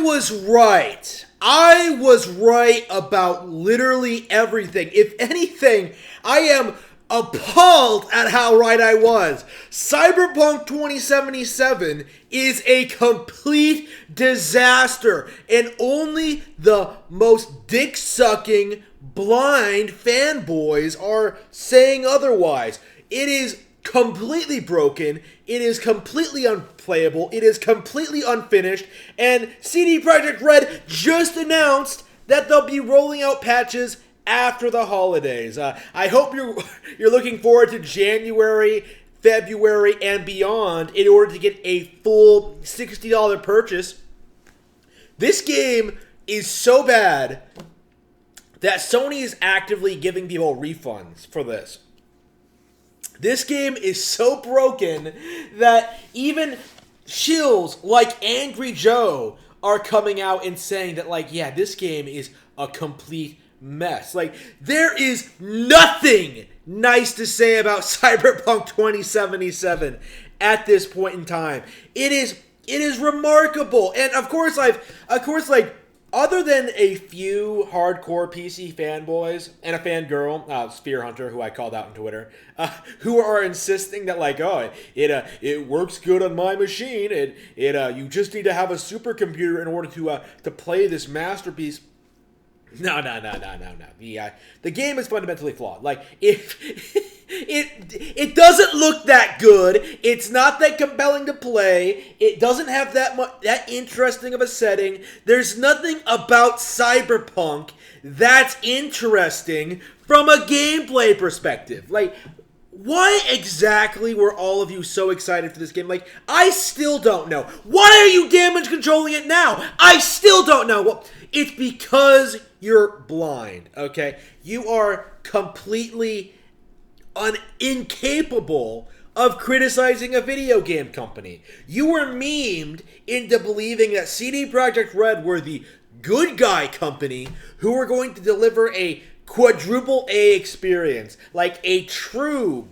was right. I was right about literally everything. If anything, I am appalled at how right I was. Cyberpunk 2077 is a complete disaster, and only the most dick-sucking, blind fanboys are saying otherwise. It is completely broken, it is completely unplayable, it is completely unfinished, and CD Projekt Red just announced that they'll be rolling out patches after the holidays. I hope you're looking forward to January, February, and beyond in order to get a full $60 purchase. This game is so bad that Sony is actively giving people refunds for this. This game is so broken that even shills like Angry Joe are coming out and saying that, like, yeah, this game is a complete mess. Like, there is nothing nice to say about Cyberpunk 2077 at this point in time. It is remarkable. And of course, other than a few hardcore PC fanboys and a fangirl, Spear Hunter, who I called out on Twitter, who are insisting that, like, oh, it works good on my machine. You just need to have a supercomputer in order to play this masterpiece. No. The game is fundamentally flawed. Like, if it doesn't look that good, it's not that compelling to play. It doesn't have that interesting of a setting. There's nothing about Cyberpunk that's interesting from a gameplay perspective. Like, why exactly were all of you so excited for this game? Like, I still don't know. Why are you damage controlling it now? I still don't know. Well, it's because you're blind, okay? You are completely incapable of criticizing a video game company. You were memed into believing that CD Projekt Red were the good guy company who were going to deliver a quadruple A experience, like a true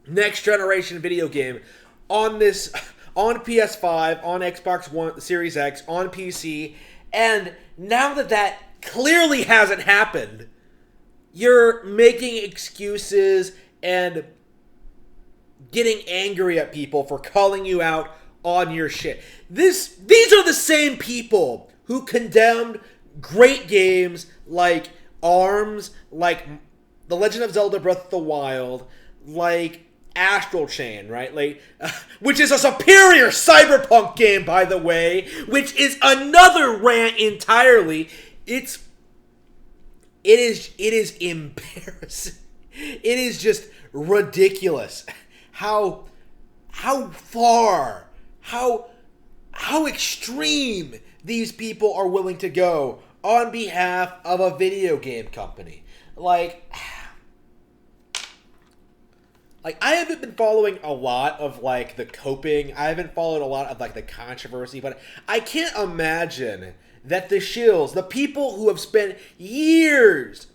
next generation video game on PS5, on Xbox One, Series X, on PC, and now that clearly hasn't happened, you're making excuses and getting angry at people for calling you out on your shit. These are the same people who condemned great games like ARMS, like The Legend of Zelda Breath of the Wild, like Astral Chain, right? Like, which is a superior Cyberpunk game, by the way, which is another rant entirely. It is embarrassing. It is just ridiculous how far, how extreme these people are willing to go on behalf of a video game company. Like I haven't been following a lot of, like, the coping. I haven't followed a lot of, like, the controversy, but I can't imagine that the shills, the people who have spent years,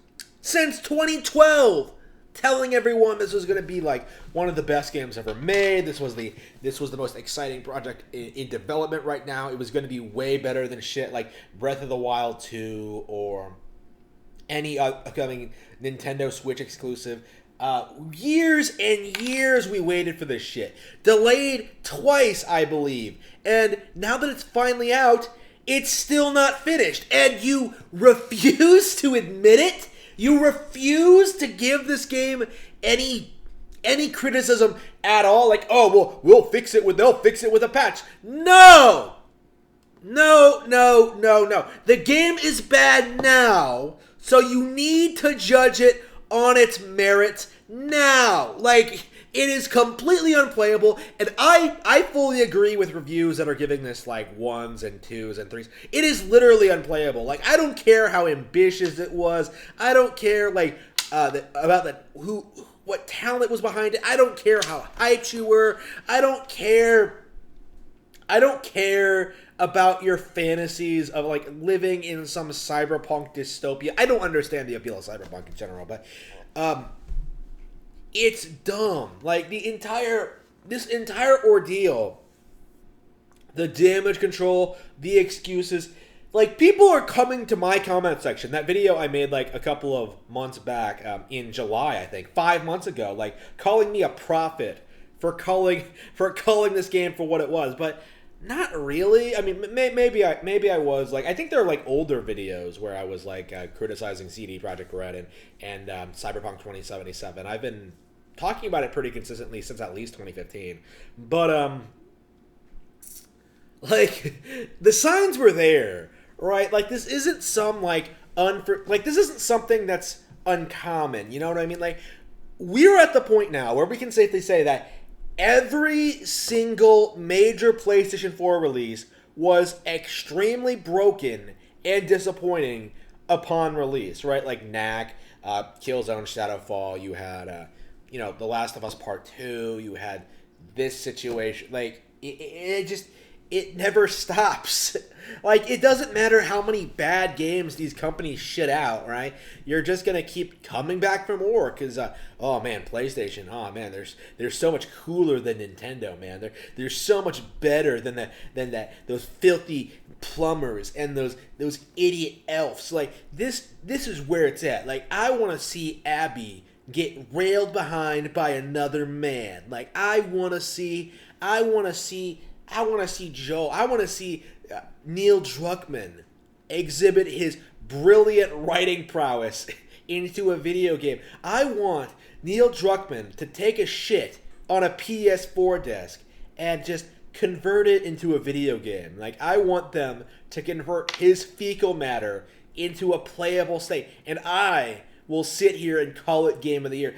since 2012, telling everyone this was going to be, like, one of the best games ever made. This was the most exciting project in development right now. It was going to be way better than shit like Breath of the Wild 2 or any upcoming Nintendo Switch exclusive. Years and years we waited for this shit. Delayed twice, I believe. And now that it's finally out, it's still not finished. And you refuse to admit it? You refuse to give this game any criticism at all? Like, oh, well, they'll fix it with a patch. No! No. The game is bad now, so you need to judge it on its merits now. Like, it is completely unplayable, and I fully agree with reviews that are giving this, like, 1s and 2s and 3s. It is literally unplayable. Like, I don't care how ambitious it was. I don't care, like, what talent was behind it. I don't care how hyped you were. I don't care about your fantasies of, like, living in some cyberpunk dystopia. I don't understand the appeal of cyberpunk in general, but it's dumb. Like, this entire ordeal The damage control, the excuses. Like, people are coming to my comment section. That video I made like a couple of months back, in July, I think, 5 months ago, like calling me a prophet for calling this game for what it was, but not really. I mean, maybe I was like, I think there are like older videos where I was like criticizing CD Projekt Red and Cyberpunk 2077. I've been talking about it pretty consistently since at least 2015, but like, the signs were there, right? Like, this isn't some like this isn't something that's uncommon. You know what I mean? Like, we're at the point now where we can safely say that every single major PlayStation 4 release was extremely broken and disappointing upon release, right? Like Knack, Killzone, Shadowfall. You had, The Last of Us Part 2. You had this situation. Like, it never stops. Like, it doesn't matter how many bad games these companies shit out, right? You're just gonna keep coming back for more because, oh man, PlayStation. Oh man, they're so much cooler than Nintendo, man. They're so much better than those filthy plumbers and those idiot elves. Like, this is where it's at. Like, I want to see Abby get railed behind by another man. Like, I want to see Joe. I want to see Neil Druckmann exhibit his brilliant writing prowess into a video game. I want Neil Druckmann to take a shit on a PS4 desk and just convert it into a video game. Like, I want them to convert his fecal matter into a playable state. And I will sit here and call it Game of the Year.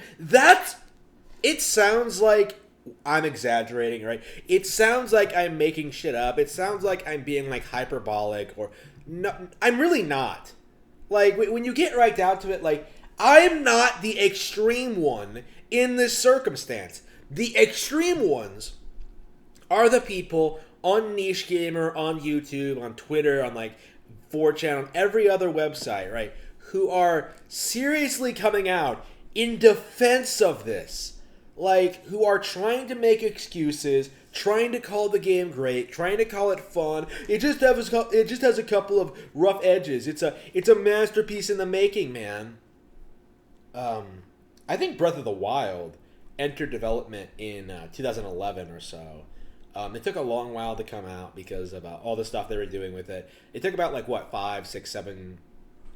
It sounds like I'm exaggerating, right? It sounds like I'm making shit up. It sounds like I'm being like hyperbolic, or no, I'm really not. Like, when you get right down to it, like, I'm not the extreme one in this circumstance. The extreme ones are the people on Niche Gamer, on YouTube, on Twitter, on like 4chan, on every other website, right? Who are seriously coming out in defense of this. Like, who are trying to make excuses, trying to call the game great, trying to call it fun. It just has a couple of rough edges. It's a masterpiece in the making, man. I think Breath of the Wild entered development in 2011 or so. It took a long while to come out because of all the stuff they were doing with it. It took about 5, 6, 7,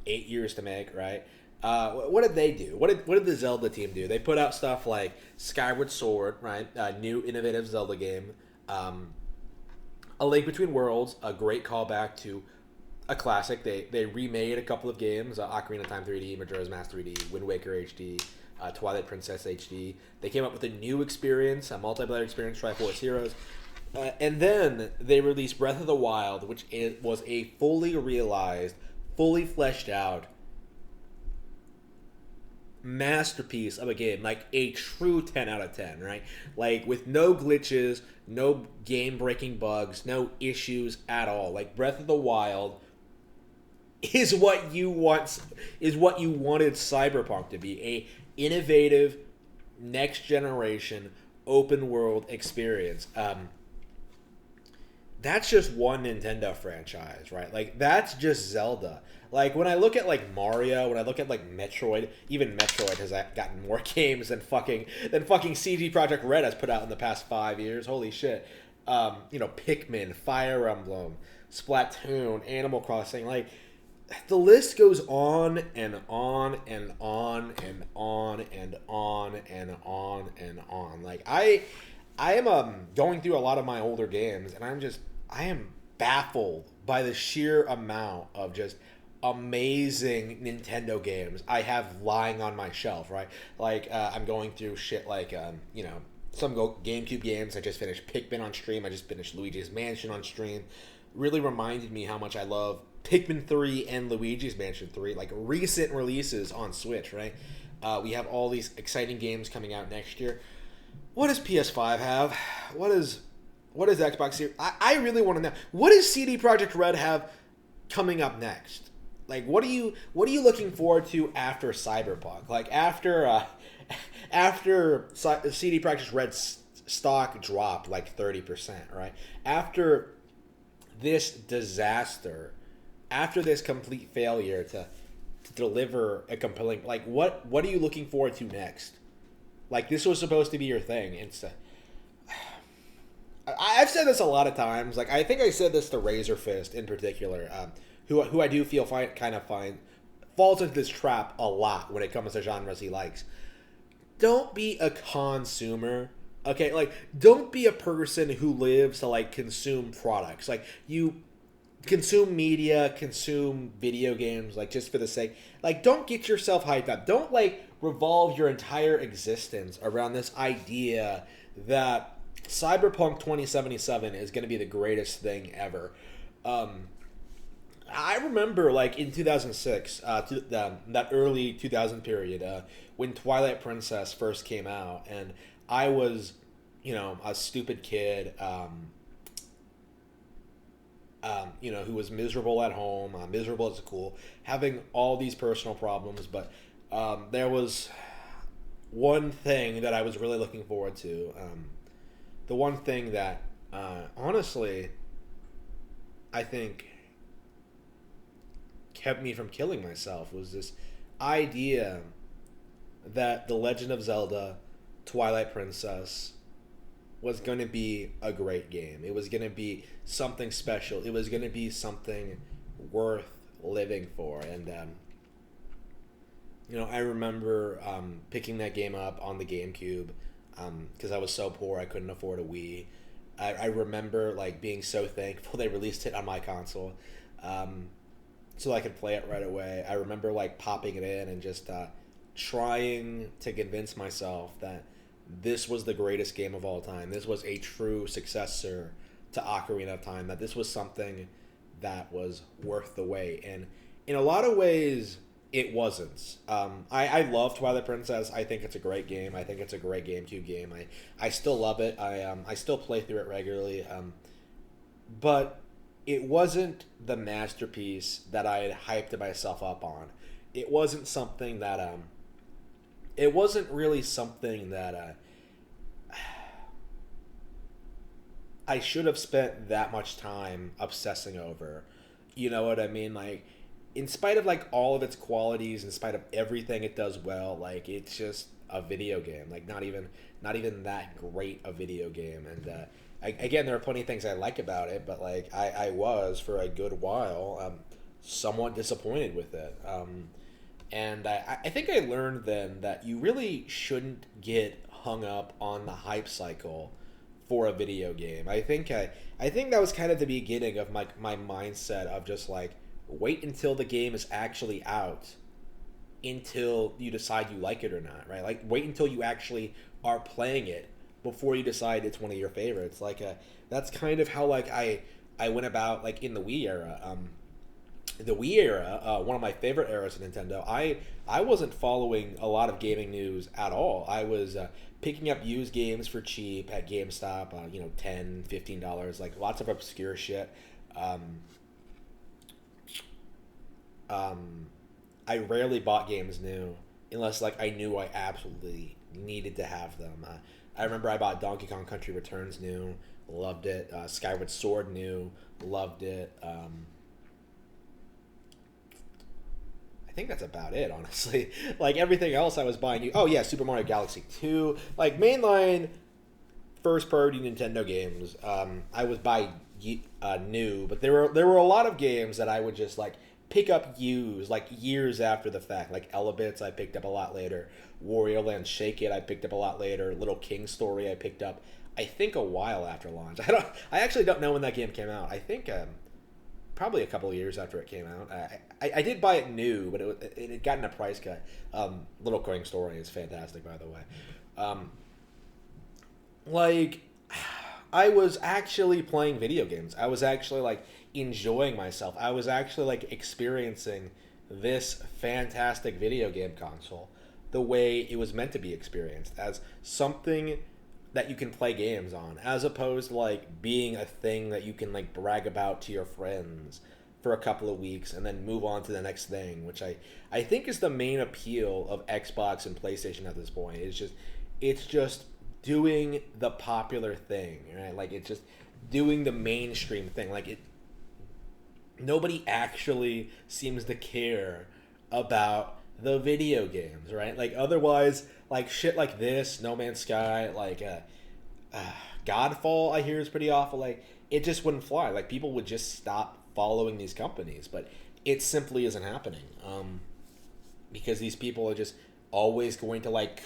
8 years to make, right? What did they do? What did the Zelda team do? They put out stuff like Skyward Sword, right? New innovative Zelda game. A Link Between Worlds, a great callback to a classic. They remade a couple of games: Ocarina of Time 3D, Majora's Mask 3D, Wind Waker HD, Twilight Princess HD. They came up with a new experience, a multiplayer experience, Triforce Heroes. And then they released Breath of the Wild, which was a fully realized, fully fleshed out masterpiece of a game, like a true 10 out of 10, right? Like, with no glitches, no game-breaking bugs, no issues at all. Like, Breath of the Wild is what you wanted Cyberpunk to be, a innovative, next-generation, open-world experience. That's just one Nintendo franchise, right? Like, that's just Zelda. Like, when I look at, like, Mario, when I look at, like, Metroid, even Metroid has gotten more games than fucking CD Projekt Red has put out in the past 5 years. Holy shit. Pikmin, Fire Emblem, Splatoon, Animal Crossing. Like, the list goes on and on and on and on and on and on and on. Like, I am going through a lot of my older games, and I am baffled by the sheer amount of just amazing Nintendo games I have lying on my shelf, right? Like, I'm going through shit like, some GameCube games. I just finished Pikmin on stream. I just finished Luigi's Mansion on stream. Really reminded me how much I love Pikmin 3 and Luigi's Mansion 3, like recent releases on Switch, right? We have all these exciting games coming out next year. What does PS5 have? What is Xbox Series? I really want to know. What does CD Projekt Red have coming up next? Like, what are you looking forward to after Cyberpunk? Like, after CD Projekt Red's stock dropped like 30%, right? After this disaster, after this complete failure to deliver a compelling, like, what are you looking forward to next? Like, this was supposed to be your thing. I've said this a lot of times. Like, I think I said this to Razor Fist in particular, who I do feel falls into this trap a lot when it comes to genres he likes. Don't be a consumer. Okay, like, don't be a person who lives to, like, consume products. Like, you consume media, consume video games, like, just for the sake. Like, don't get yourself hyped up. Don't, like, revolve your entire existence around this idea that Cyberpunk 2077 is going to be the greatest thing ever. I remember, like, in 2006, that early 2000 period, when Twilight Princess first came out, and I was, a stupid kid, who was miserable at home, miserable at school, having all these personal problems. But there was one thing that I was really looking forward to. The one thing that, honestly, I think kept me from killing myself was this idea that The Legend of Zelda Twilight Princess was going to be a great game. It was going to be something special. It was going to be something worth living for. And, I remember picking that game up on the GameCube because I was so poor I couldn't afford a Wii. I remember, like, being so thankful they released it on my console so I could play it right away. I remember, like, popping it in and just trying to convince myself that this was the greatest game of all time. This was a true successor to Ocarina of Time, that this was something that was worth the wait. And in a lot of ways, it wasn't. I love Twilight Princess. I think it's a great game. I think it's a great GameCube game. I still love it. I still play through it regularly. But it wasn't the masterpiece that I had hyped myself up on. It wasn't something that it wasn't really something that I should have spent that much time obsessing over. You know what I mean? Like, in spite of, like, all of its qualities, in spite of everything it does well, like, it's just a video game. Like, not even that great a video game. And again, there are plenty of things I like about it, but, like, I was for a good while somewhat disappointed with it. And I think I learned then that you really shouldn't get hung up on the hype cycle for a video game. I think that was kind of the beginning of my mindset of just, like, wait until the game is actually out until you decide you like it or not, right? Like, wait until you actually are playing it before you decide it's one of your favorites. Like, that's kind of how, like, I went about, like, in the Wii era. The Wii era, one of my favorite eras of Nintendo, I wasn't following a lot of gaming news at all. I was picking up used games for cheap at GameStop, $10, $15, like, lots of obscure shit. I rarely bought games new unless, like, I knew I absolutely needed to have them. I remember I bought Donkey Kong Country Returns new, loved it. Skyward Sword new, loved it. I think that's about it, honestly. Like, everything else I was buying. Oh yeah, Super Mario Galaxy 2, like, mainline first party Nintendo games. I was buying new, but there were a lot of games that I would just, like, pick up used, like, years after the fact. Like Elebits I picked up a lot later. Wario Land Shake It I picked up a lot later. Little King Story I picked up, I think, a while after launch. I actually don't know when that game came out. I think probably a couple of years after it came out. I did buy it new, but it had gotten a price cut. Little King Story is fantastic, by the way. Like, I was actually playing video games. I was actually, like, enjoying myself. I was actually, like, experiencing this fantastic video game console the way it was meant to be experienced, as something that you can play games on, as opposed to, like, being a thing that you can, like, brag about to your friends for a couple of weeks and then move on to the next thing, which I think is the main appeal of Xbox and PlayStation at this point. It's just doing the popular thing, right? Like, it's just doing the mainstream thing. Like, nobody actually seems to care about the video games, right? Like otherwise, like shit like this, No Man's Sky, like Godfall, I hear is pretty awful. Like it just wouldn't fly. Like people would just stop following these companies, but it simply isn't happening. Because these people are just always going to like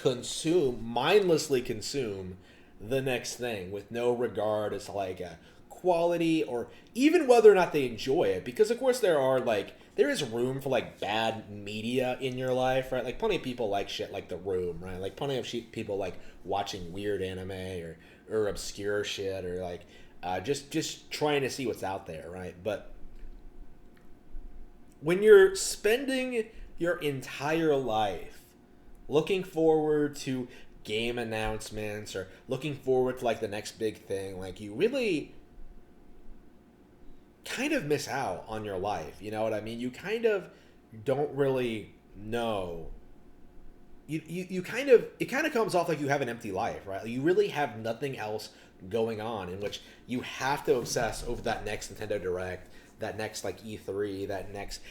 mindlessly consume the next thing with no regard as to like quality or even whether or not they enjoy it. Because of course there is room for like bad media in your life, right? Like plenty of people like shit like The Room, right? Like plenty of people like watching weird anime or obscure shit or like just trying to see what's out there, right? But when you're spending your entire life looking forward to game announcements or looking forward to like the next big thing, like you really kind of miss out on your life. You know what I mean? You kind of don't really know. You kind of, it kind of comes off like you have an empty life, right? You really have nothing else going on in which you have to obsess over that next Nintendo Direct, that next like E3, that next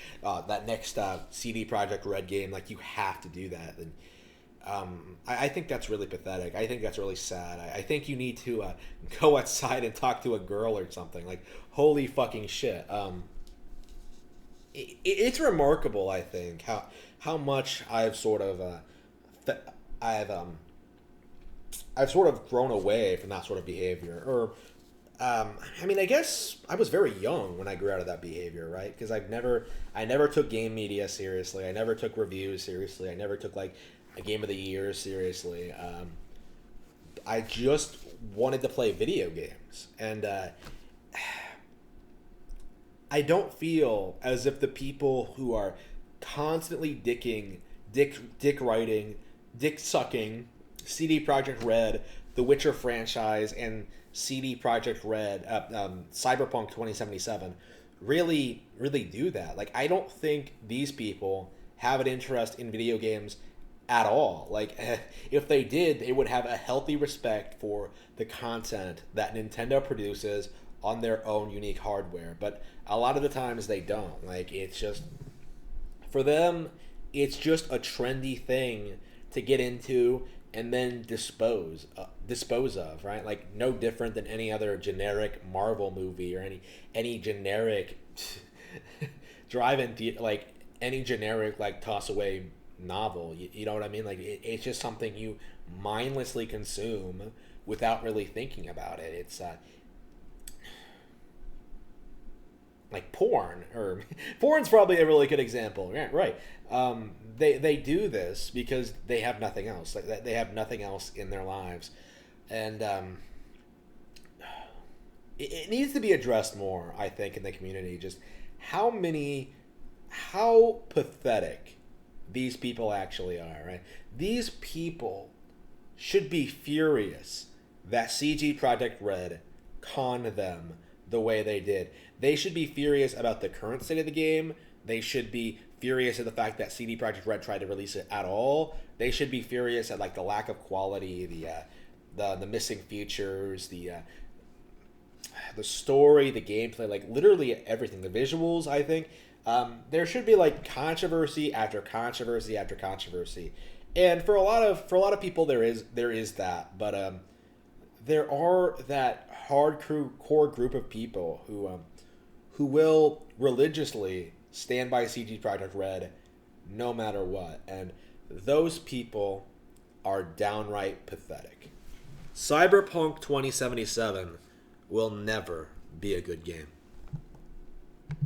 CD Projekt Red game. Like you have to do that, and I think that's really pathetic. I think that's really sad. I think you need to go outside and talk to a girl or something. Like holy fucking shit. It's remarkable. I think how much I've sort of I've sort of grown away from that sort of behavior. Or I mean, I guess I was very young when I grew out of that behavior, right? Because I never took game media seriously. I never took reviews seriously. I never took like a game of the year seriously. I just wanted to play video games, and I don't feel as if the people who are constantly dick writing, dick sucking, CD Projekt Red, The Witcher franchise, and CD Projekt Red, Cyberpunk 2077, really do that. Like I don't think these people have an interest in video games at all. Like if they did, they would have a healthy respect for the content that Nintendo produces on their own unique hardware. But a lot of the times they don't. Like it's just, for them, it's just a trendy thing to get into and then dispose of, right? Like no different than any other generic Marvel movie or any generic drive-in theater, like any generic like toss away novel. You know what I mean? Like it's just something you mindlessly consume without really thinking about it. It's like porn, or porn's probably a really good example, right? They do this because they have nothing else. Like they have nothing else in their lives, and it needs to be addressed more, I think, in the community. Just how pathetic these people actually are, right? These people should be furious that CG Projekt Red conned them the way they did. They should be furious about the current state of the game. They should be furious at the fact that CD Projekt Red tried to release it at all. They should be furious at like the lack of quality, the missing features, the story, the gameplay, like literally everything. The visuals, I think. There should be like controversy after controversy after controversy, and for a lot of people there is that, but there are that hardcore group of people who will religiously stand by CG Projekt Red no matter what, and those people are downright pathetic. Cyberpunk 2077 will never be a good game.